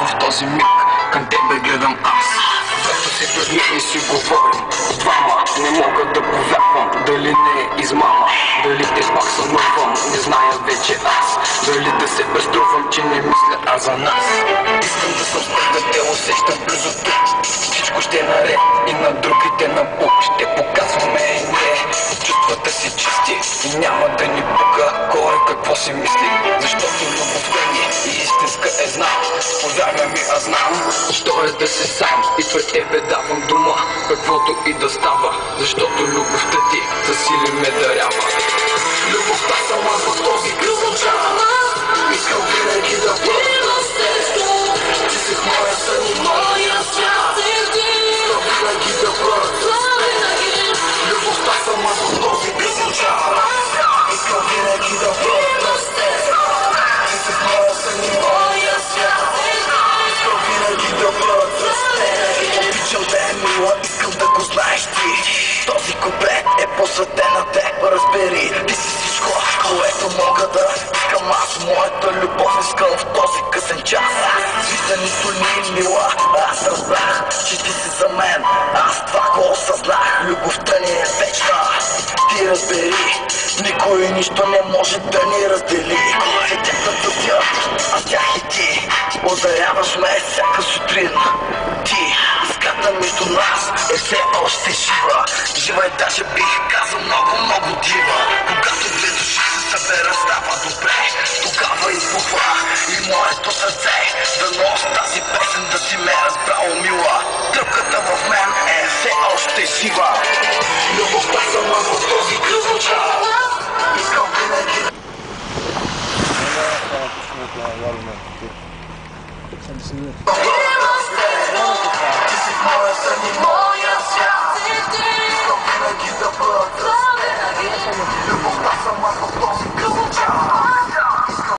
в този миг към тебе гледам аз. Както си пред мен и си говорим двама, не мога да повярвам дали не е измама, дали те пак сънувам, не зная вече аз, дали да се безтрувам, че не мисля аз за нас. Искам да съм с теб, да те усещам близо тук, всичко ще е наред и на другите на бук. Ще показваме и ние чувствата си чисти и няма да ни пука кой какво си мисли, защото любовта ни и истинска е знам. Повярвай ми, аз знам, що е да си сам и пред тебе давам дума, каквото и да става, защото любовта ти за сили ме дарява. Любовта сама в този кръв звучава, искам винаги да бъда с теб. Ти си в моя сън и моя свят, искам винаги да бъда с теб. Любовта сама в този кръв звучава, искам винаги да бъда с теб. Ти си в моя сън и моя свят, искам винаги да бъда с теб. Обичам те, мила, искам да го знаеш ти. Този куплет е посветен на теб, разбери. Ти си всичко, което мога да искам аз. Моята любов искам в този късен час. Свистени соли, мила, аз разбрах, че ти си за мен. Аз това го осъзнах, любовта ни е вечна. Ти разбери, никой и нищо не може да ни раздели. Сетята тътя, а тях и ти озаряваш ме всяка сутрин. Ти, иската между нас е все още жива. Жива е, даже бих казал много, много дива. Когато две души се съберат, става добре. Тогава избухва и моето сърце. Дано с тази песен да си ме разбрал, мила. Тръпката в мен е все още жива. Любовта сама в този кръв звучава, искам винаги. Ти си в моя сън и моя свят, искам винаги да бъда с теб. Любовта сама в